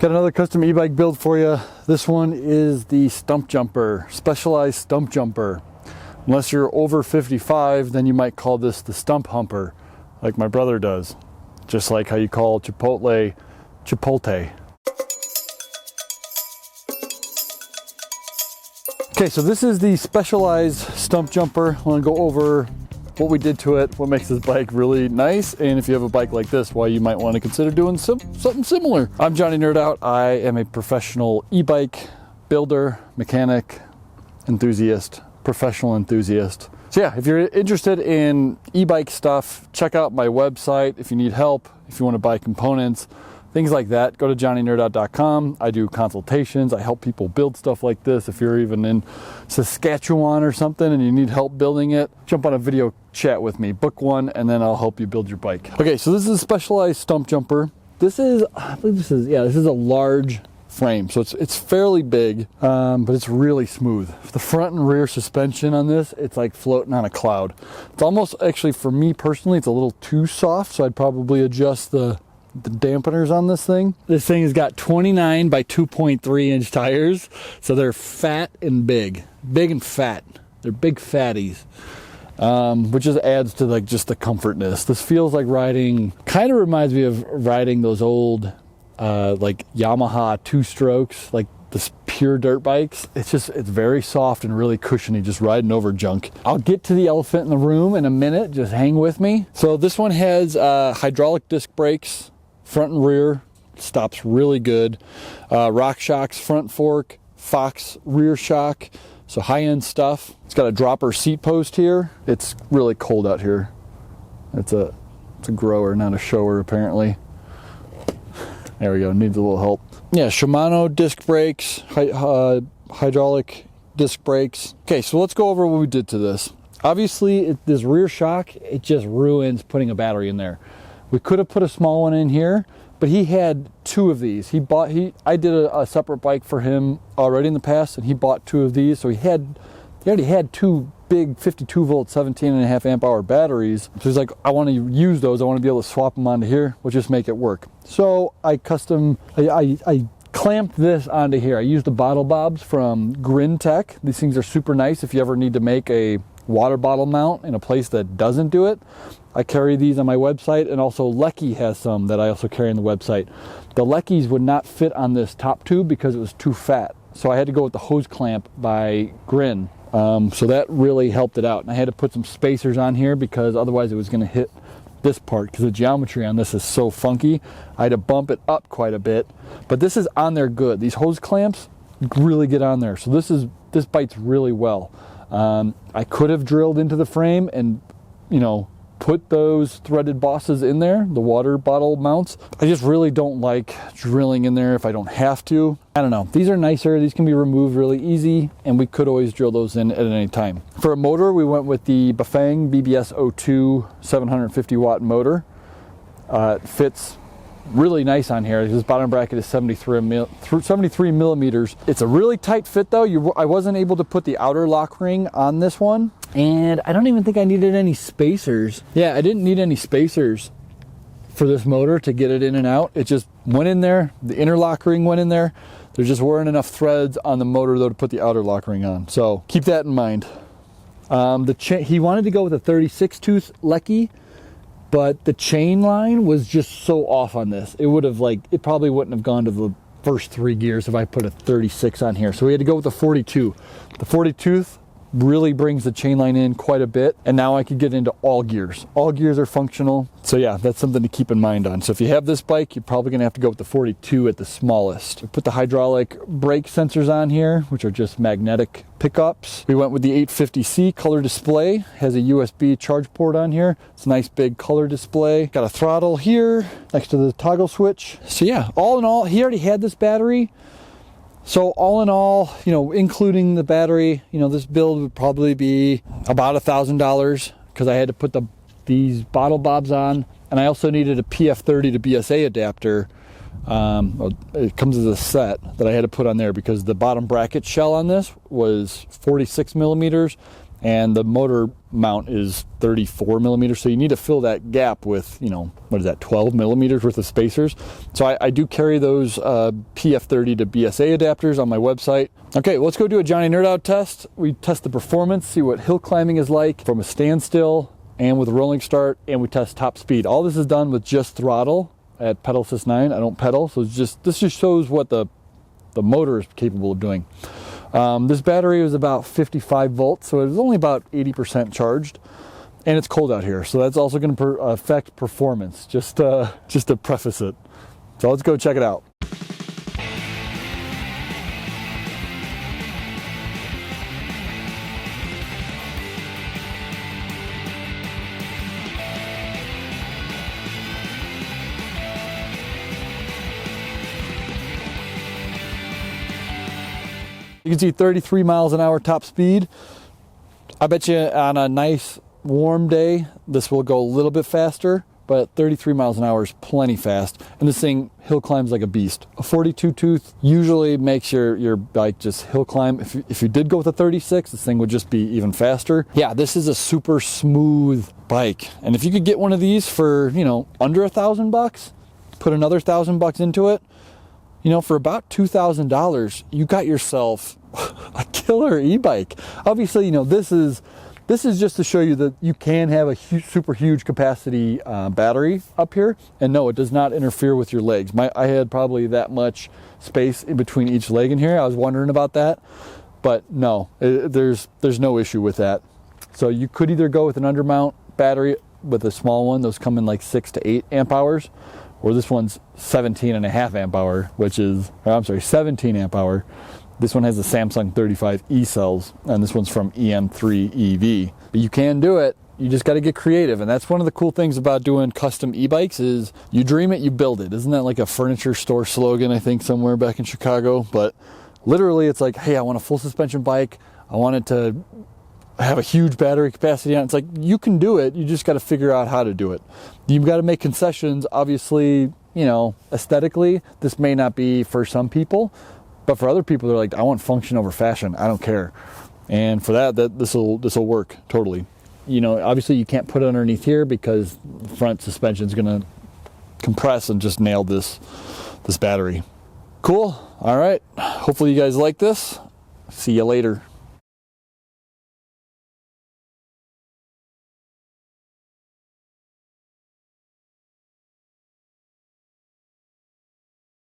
Got another custom e-bike build for you. This one is the Stumpjumper, Specialized Stumpjumper. Unless you're over 55, then you might call this the Stump Humper, like my brother does. Just like how you call Chipotle, Chipotle. Okay, so this is the Specialized Stumpjumper. I want to go over what we did to it, what makes this bike really nice, and if you have a bike like this, why you might want to consider doing something similar. I'm Johnny Nerd Out. I am a professional e-bike builder, mechanic, enthusiast, professional enthusiast. So yeah, if you're interested in e-bike stuff, check out my website. If you need help, if you want to buy components, things like that, go to johnnynerdout.com. I do consultations. I help people build stuff like this. If you're even in Saskatchewan or something and you need help building it, jump on a video chat with me, book one, and then I'll help you build your bike. Okay, so this is a Specialized Stumpjumper. This is, I believe this is a large frame. So it's fairly big, but it's really smooth. The front and rear suspension on this, it's like floating on a cloud. It's almost, actually for me personally, it's a little too soft, so I'd probably adjust the dampeners on this thing. This thing has got 29 by 2.3 inch tires, so they're fat and big and fat. They're big fatties, which just adds to like just the comfortness. This feels like riding, kind of reminds me of riding those old like Yamaha 2-strokes, like the pure dirt bikes. It's very soft and really cushiony, just riding over junk. I'll get to the elephant in the room in a minute, just hang with me. So this one has hydraulic disc brakes, front and rear, stops really good. RockShox front fork, Fox rear shock, so high-end stuff. It's got a dropper seat post here. It's really cold out here. It's a grower, not a shower apparently. There we go, needs a little help. Yeah, Shimano disc brakes, hydraulic disc brakes. Okay, so let's go over what we did to this. Obviously, this rear shock, it just ruins putting a battery in there. We could have put a small one in here, but he had 2 of these. I did a separate bike for him already in the past, and he bought 2 of these. So he already had 2 big 52 volt, 17.5 amp hour batteries. So he's like, I want to use those. I want to be able to swap them onto here. We'll just make it work. So I clamped this onto here. I used the bottle bobs from Grin Tech. These things are super nice if you ever need to make a water bottle mount in a place that doesn't do it. I carry these on my website, and also Lekkie has some that I also carry on the website. The Lekkies would not fit on this top tube because it was too fat. So I had to go with the hose clamp by Grin. So that really helped it out. And I had to put some spacers on here because otherwise it was going to hit this part, because the geometry on this is so funky. I had to bump it up quite a bit, but this is on there good. These hose clamps really get on there. So this bites really well. I could have drilled into the frame and, put those threaded bosses in there, the water bottle mounts. I just really don't like drilling in there if I don't have to. I don't know. These are nicer. These can be removed really easy, and we could always drill those in at any time. For a motor, we went with the Bafang BBS02 750 watt motor. It fits really nice on here. This bottom bracket is 73 millimeters. It's a really tight fit though. I wasn't able to put the outer lock ring on this one, and I don't even think I needed any spacers. Yeah, I didn't need any spacers for this motor to get it in and out. It just went in there. The inner lock ring went in there. There just weren't enough threads on the motor though to put the outer lock ring on. So keep that in mind. He wanted to go with a 36 tooth Lekkie, but the chain line was just so off on this. It probably wouldn't have gone to the first 3 gears if I put a 36 on here. So we had to go with the 42. The 40 tooth really brings the chain line in quite a bit, and now I could get into all gears. All gears are functional. So yeah, that's something to keep in mind on. So if you have this bike, you're probably gonna have to go with the 42 at the smallest. We put the hydraulic brake sensors on here, which are just magnetic pickups. We went with the 850C color display. Has a USB charge port on here. It's a nice big color display. Got a throttle here next to the toggle switch. So yeah, all in all, he already had this battery. So all in all, including the battery, this build would probably be about $1,000 because I had to put these bottle bobs on, and I also needed a PF30 to BSA adapter. It comes as a set that I had to put on there because the bottom bracket shell on this was 46 millimeters and the motor mount is 34 millimeters, so you need to fill that gap with, you know, what is that, 12 millimeters worth of spacers. So I do carry those PF30 to BSA adapters on my website. Okay, let's go do a Johnny Nerd Out test. We test the performance, see what hill climbing is like from a standstill and with a rolling start, and we test top speed. All this is done with just throttle at pedal assist 9. I don't pedal, so this just shows what the motor is capable of doing. This battery was about 55 volts, so it was only about 80% charged, and it's cold out here, so that's also going to affect performance, just to preface it. So let's go check it out. You can see 33 miles an hour top speed. I bet you on a nice warm day, this will go a little bit faster, but 33 miles an hour is plenty fast. And this thing hill climbs like a beast. A 42 tooth usually makes your bike just hill climb. If you did go with a 36, this thing would just be even faster. Yeah, this is a super smooth bike. And if you could get one of these for, you know, under $1,000, put another $1,000 into it, you know, for about $2,000, you got yourself a killer e-bike. Obviously, you know, this is just to show you that you can have a super huge capacity battery up here, and no, it does not interfere with your legs. I had probably that much space in between each leg in here. I was wondering about that, but no, there's no issue with that. So you could either go with an undermount battery with a small one. Those come in like 6 to 8 amp hours. Or this one's 17.5 amp hour, which is, I'm sorry, 17 amp hour. This one has the Samsung 35E cells, and this one's from EM3 EV. But you can do it. You just got to get creative, and that's one of the cool things about doing custom e-bikes is you dream it, you build it. Isn't that like a furniture store slogan, I think, somewhere back in Chicago? But literally, it's like, hey, I want a full suspension bike. I want it to have a huge battery capacity on it. It's like, you can do it, you just got to figure out how to do it. You've got to make concessions. Obviously, you know, aesthetically, this may not be for some people, but for other people, they're like, I want function over fashion, I don't care. And for that this will work totally. You know, obviously you can't put it underneath here because the front suspension is going to compress and just nail this battery. Cool. All right, hopefully you guys like this. See you later.